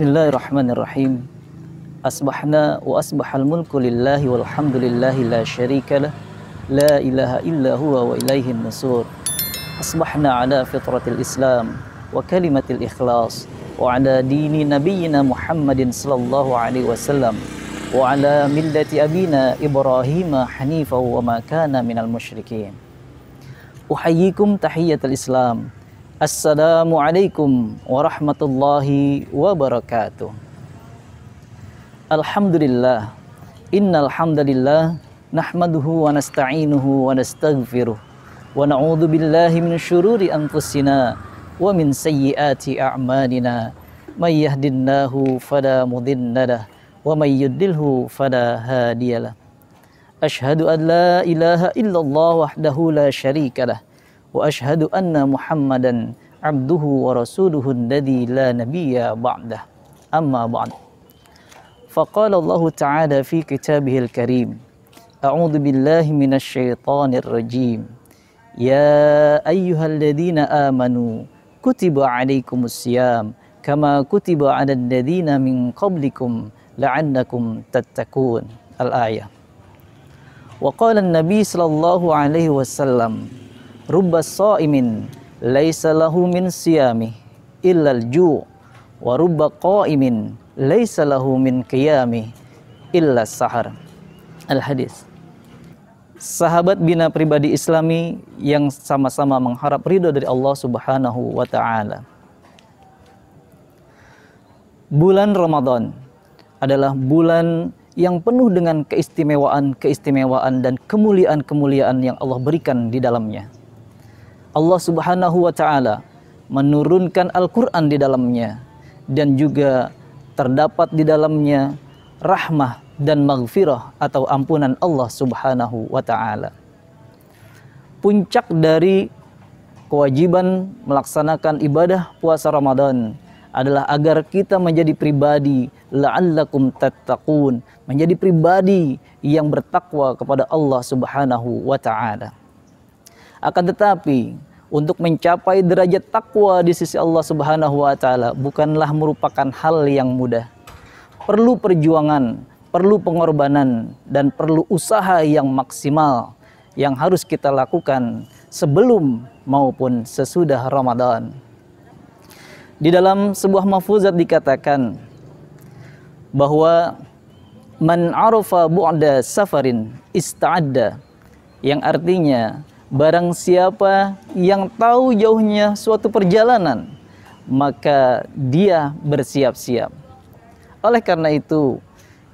Bismillahirrahmanirrahim. Asbahna wa asbahal mulku lillahi walhamdulillahi la syarika lah. La ilaha illa huwa wa ilaihin nusur. Asbahna ala fitratil Islam wa kalimatil ikhlas wa ala dini nabiyyina Muhammadin sallallahu alaihi wasallam wa ala millati abina Ibrahim hanifa wa ma kana minal musyrikin. Uhayyikum tahiyyatul Islam. Assalamualaikum warahmatullahi wabarakatuh. Alhamdulillah. Innal hamdalillah nahmaduhu wa nasta'inuhu wa nastaghfiruh wa na'udzu billahi min syururi anfusina wa min sayyiati a'malina. May yahdihillahu fala mudhillalah wa may yudlilhu fala hadiyalah. Asyhadu an la ilaha illallah wahdahu la syarikalah wa asyhadu anna Muhammadan abduhu wa rasuluhu alladzi la nabiyya ba'dah. Amma ba'd. Faqala Allah Ta'ala fi kitabihil karim. A'udzu billahi minasy syaithanir rajim. Ya ayyuhalladzina amanu kutiba 'alaikumus syiyam kama kutiba 'alal ladzina min qablikum la'allakum tattaqun. Al-ayah. Wa qala an-nabi sallallahu alaihi wasallam rubba sha'imin laisa lahu min siyami illal ju' wa rubba qa'imin laisa lahu min qiyami illa sahar. Al-hadis. Sahabat bina pribadi Islami yang sama-sama mengharap ridho dari Allah Subhanahu wa taala. Bulan Ramadan adalah bulan yang penuh dengan keistimewaan dan kemuliaan-kemuliaan yang Allah berikan di dalamnya. Allah Subhanahu wa taala menurunkan Al-Qur'an di dalamnya dan juga terdapat di dalamnya rahmah dan maghfirah atau ampunan Allah Subhanahu wa taala. Puncak dari kewajiban melaksanakan ibadah puasa Ramadan adalah agar kita menjadi pribadi la'allakum tattaqun, menjadi pribadi yang bertakwa kepada Allah Subhanahu wa taala. Akan tetapi, untuk mencapai derajat takwa di sisi Allah Subhanahu wa taala bukanlah merupakan hal yang mudah. Perlu perjuangan, perlu pengorbanan, dan perlu usaha yang maksimal yang harus kita lakukan sebelum maupun sesudah Ramadan. Di dalam sebuah mahfuzat dikatakan bahwa man arafa bu'da safarin ista'adda, yang artinya barang siapa yang tahu jauhnya suatu perjalanan, maka dia bersiap-siap. Oleh karena itu,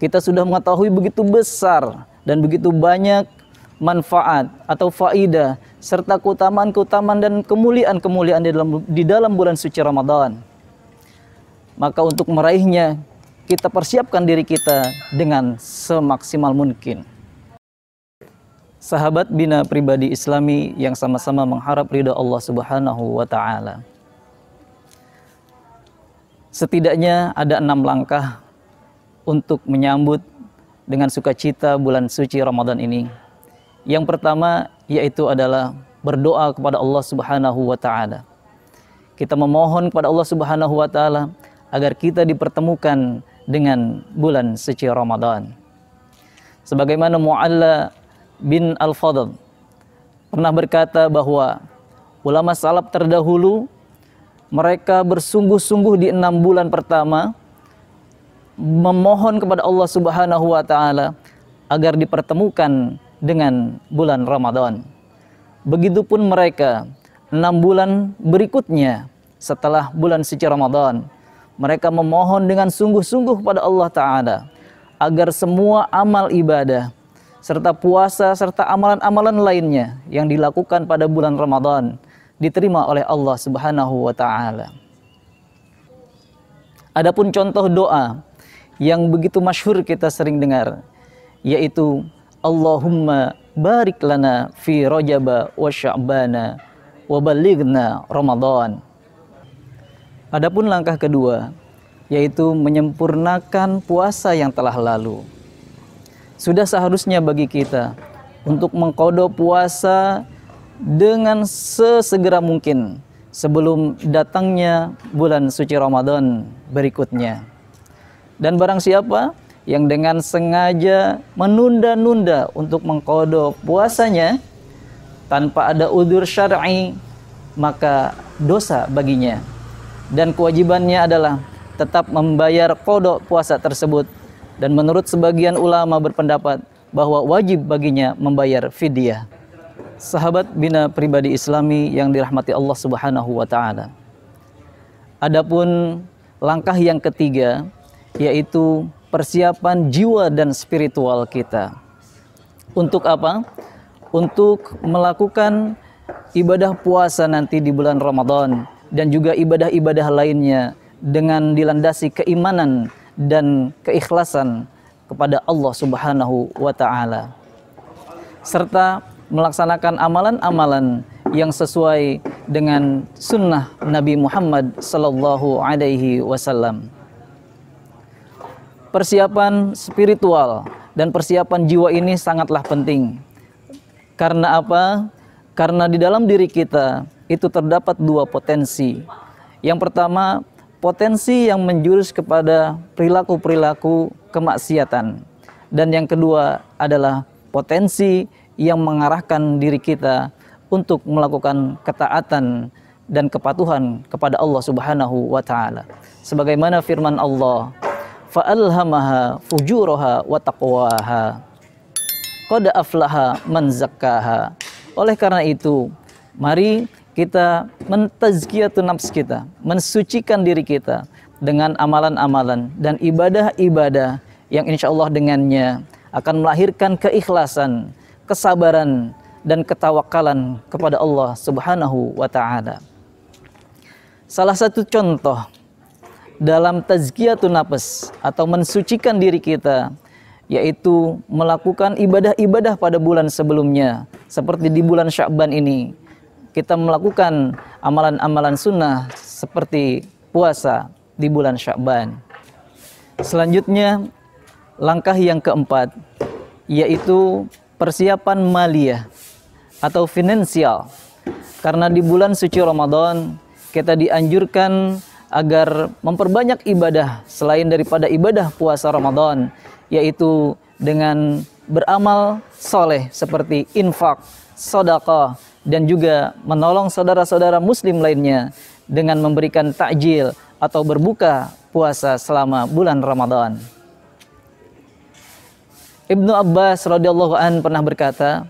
kita sudah mengetahui begitu besar dan begitu banyak manfaat atau faidah serta keutamaan-keutamaan dan kemuliaan-kemuliaan di dalam bulan suci Ramadan. Maka untuk meraihnya, kita persiapkan diri kita dengan semaksimal mungkin. Sahabat bina pribadi Islami yang sama-sama mengharap ridha Allah Subhanahu wa taala. Setidaknya ada 6 langkah untuk menyambut dengan sukacita bulan suci Ramadan ini. Yang pertama yaitu adalah berdoa kepada Allah Subhanahu wa taala. Kita memohon kepada Allah Subhanahu wa taala agar kita dipertemukan dengan bulan suci Ramadan. Sebagaimana Mu'alla bin Al-Fadl pernah berkata bahwa ulama salaf terdahulu mereka bersungguh-sungguh di 6 bulan pertama memohon kepada Allah Subhanahu wa taala agar dipertemukan dengan bulan Ramadan. Begitupun mereka 6 bulan berikutnya setelah bulan suci Ramadan, mereka memohon dengan sungguh-sungguh kepada Allah taala agar semua amal ibadah serta puasa serta amalan-amalan lainnya yang dilakukan pada bulan Ramadan diterima oleh Allah Subhanahu wa taala. Adapun contoh doa yang begitu masyhur kita sering dengar, yaitu Allahumma barik lana fi Rajab wa Sya'bana wa balighna Ramadan. Adapun langkah kedua yaitu menyempurnakan puasa yang telah lalu. Sudah seharusnya bagi kita untuk mengqadha puasa dengan sesegera mungkin sebelum datangnya bulan suci Ramadan berikutnya. Dan barang siapa yang dengan sengaja menunda-nunda untuk mengqadha puasanya tanpa ada udzur syar'i, maka dosa baginya. Dan kewajibannya adalah tetap membayar qadha puasa tersebut. Dan menurut sebagian ulama berpendapat bahwa wajib baginya membayar fidyah. Sahabat bina pribadi Islami yang dirahmati Allah Subhanahu wa taala. Adapun langkah yang ketiga, yaitu persiapan jiwa dan spiritual kita. Untuk apa? Untuk melakukan ibadah puasa nanti di bulan Ramadan dan juga ibadah-ibadah lainnya dengan dilandasi keimanan dan keikhlasan kepada Allah Subhanahu wa taala, serta melaksanakan amalan-amalan yang sesuai dengan sunnah Nabi Muhammad sallallahu alaihi wasallam. Persiapan spiritual dan persiapan jiwa ini sangatlah penting. Karena apa? Karena di dalam diri kita itu terdapat dua potensi. Yang pertama, potensi yang menjurus kepada perilaku-perilaku kemaksiatan. Dan yang kedua adalah potensi yang mengarahkan diri kita untuk melakukan ketaatan dan kepatuhan kepada Allah Subhanahu wa taala. Sebagaimana firman Allah, fa'alhamaha fujuraha wa taqwaha qad aflaha man zakkaha. Oleh karena itu, mari kita mentazkiyatun nafs kita, mensucikan diri kita dengan amalan-amalan dan ibadah-ibadah yang insyaallah dengannya akan melahirkan keikhlasan, kesabaran dan ketawakalan kepada Allah Subhanahu wa taala. Salah satu contoh dalam tazkiyatun nafs atau mensucikan diri kita yaitu melakukan ibadah-ibadah pada bulan sebelumnya. Seperti di bulan Sya'ban ini kita melakukan amalan-amalan sunnah seperti puasa di bulan Sya'ban. Selanjutnya langkah yang keempat yaitu persiapan maliyah atau finansial. Karena di bulan suci Ramadan kita dianjurkan agar memperbanyak ibadah selain daripada ibadah puasa Ramadan, yaitu dengan beramal soleh seperti infak, sedekah, dan juga menolong saudara-saudara muslim lainnya dengan memberikan takjil atau berbuka puasa selama bulan Ramadan. Ibnu Abbas radhiyallahu an pernah berkata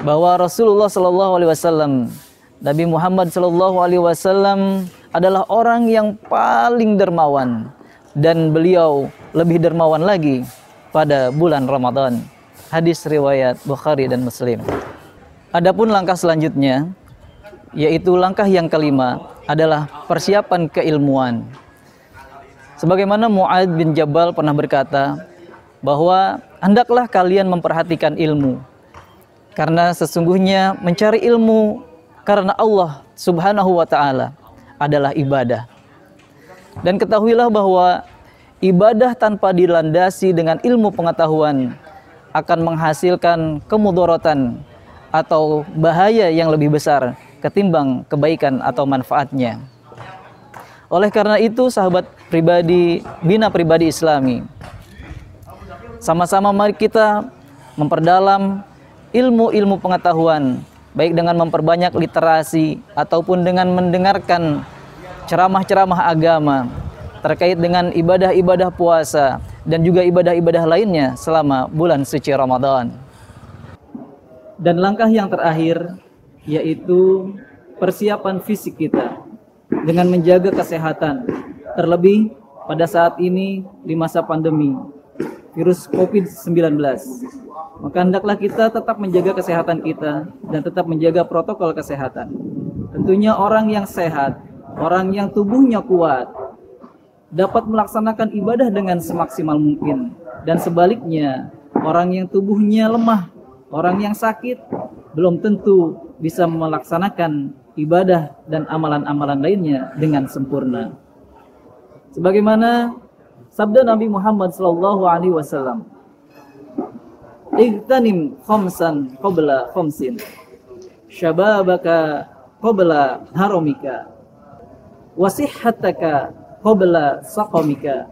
bahwa Rasulullah sallallahu alaihi wasallam, Nabi Muhammad sallallahu alaihi wasallam adalah orang yang paling dermawan dan beliau lebih dermawan lagi pada bulan Ramadan. Hadis riwayat Bukhari dan Muslim. Adapun langkah selanjutnya yaitu langkah yang kelima adalah persiapan keilmuan. Sebagaimana Mu'adz bin Jabal pernah berkata bahwa hendaklah kalian memperhatikan ilmu, karena sesungguhnya mencari ilmu karena Allah Subhanahu wa taala adalah ibadah. Dan ketahuilah bahwa ibadah tanpa dilandasi dengan ilmu pengetahuan akan menghasilkan kemudaratan atau bahaya yang lebih besar ketimbang kebaikan atau manfaatnya. Oleh karena itu, sahabat pribadi, bina pribadi Islami, sama-sama mari kita memperdalam ilmu-ilmu pengetahuan, baik dengan memperbanyak literasi ataupun dengan mendengarkan ceramah-ceramah agama terkait dengan ibadah-ibadah puasa dan juga ibadah-ibadah lainnya selama bulan suci Ramadan. Dan langkah yang terakhir yaitu persiapan fisik kita dengan menjaga kesehatan, terlebih pada saat ini di masa pandemi virus COVID-19. Maka hendaklah kita tetap menjaga kesehatan kita dan tetap menjaga protokol kesehatan. Tentunya orang yang sehat, orang yang tubuhnya kuat dapat melaksanakan ibadah dengan semaksimal mungkin. Dan sebaliknya, orang yang tubuhnya lemah, orang yang sakit belum tentu bisa melaksanakan ibadah dan amalan-amalan lainnya dengan sempurna. Sebagaimana sabda Nabi Muhammad SAW, "Igtanim khamsan qabla khamsin, syababaka qabla haramika, wasihhataka qabla saqamika,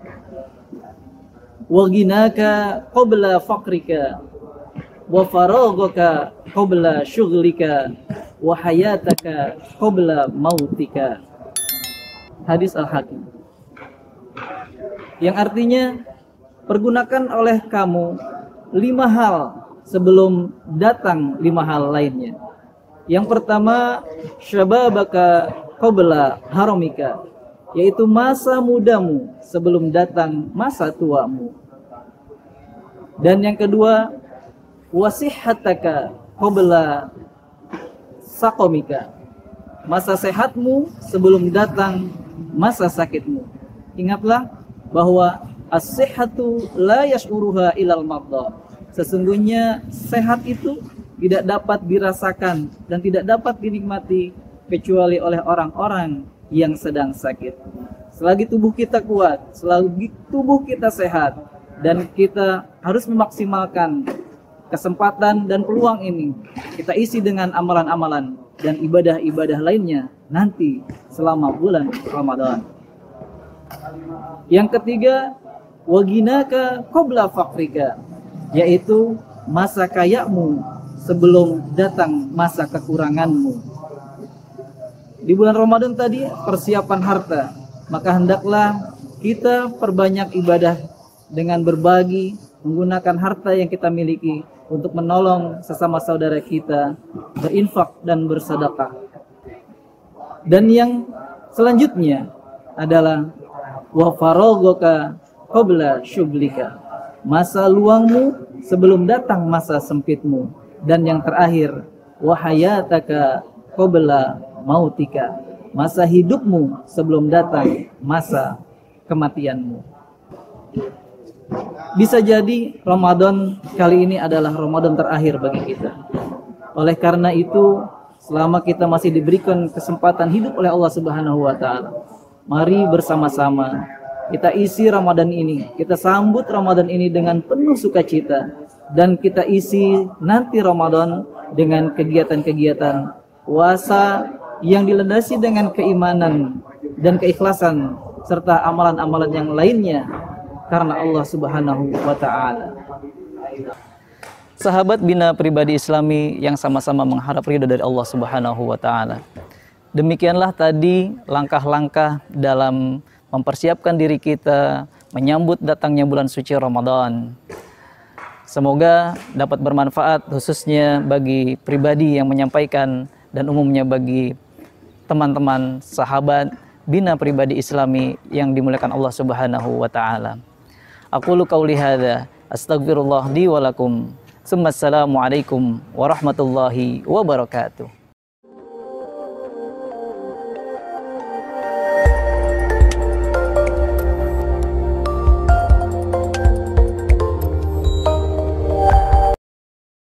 wa ghinaka qabla faqrika wa faraghaka qabla syughlika wa hayataka qabla mautika. Hadis Al-Hakim. Yang artinya, pergunakan oleh kamu 5 hal sebelum datang 5 hal lainnya. Yang pertama, syababaka qabla haramika, yaitu masa mudamu sebelum datang masa tuamu. Dan yang kedua, wasihhataka qabla saqamika, masa sehatmu sebelum datang masa sakitmu. Ingatlah bahwa as-sihhatu la yash'uruha ilal marda. Sesungguhnya sehat itu tidak dapat dirasakan dan tidak dapat dinikmati kecuali oleh orang-orang yang sedang sakit. Selagi tubuh kita kuat, selagi tubuh kita sehat, dan kita harus memaksimalkan kesempatan dan peluang ini, kita isi dengan amalan-amalan dan ibadah-ibadah lainnya nanti selama bulan Ramadan. Yang ketiga, waginaka qabla faqrika, yaitu masa kayamu sebelum datang masa kekuranganmu. Di bulan Ramadan tadi persiapan harta, maka hendaklah kita perbanyak ibadah dengan berbagi, menggunakan harta yang kita miliki untuk menolong sesama saudara kita, berinfak dan bersedekah. Dan yang selanjutnya adalah wa faraghaka qabla syughlika, masa luangmu sebelum datang masa sempitmu. Dan yang terakhir, wa hayataka qabla mautika, masa hidupmu sebelum datang masa kematianmu. Bisa jadi Ramadan kali ini adalah Ramadan terakhir bagi kita. Oleh karena itu, selama kita masih diberikan kesempatan hidup oleh Allah Subhanahu wa taala, mari bersama-sama kita isi Ramadan ini, kita sambut Ramadan ini dengan penuh sukacita, dan kita isi nanti Ramadan dengan kegiatan-kegiatan puasa yang dilandasi dengan keimanan dan keikhlasan serta amalan-amalan yang lainnya karena Allah Subhanahu wa taala. Sahabat Bina Pribadi Islami yang sama-sama mengharap ridha dari Allah Subhanahu wa taala. Demikianlah tadi langkah-langkah dalam mempersiapkan diri kita menyambut datangnya bulan suci Ramadan. Semoga dapat bermanfaat khususnya bagi pribadi yang menyampaikan dan umumnya bagi teman-teman sahabat Bina Pribadi Islami yang dimuliakan Allah Subhanahu wa taala. Aqulu qauli hadza astaghfirullah li wa lakum. Assalamualaikum warahmatullahi wabarakatuh.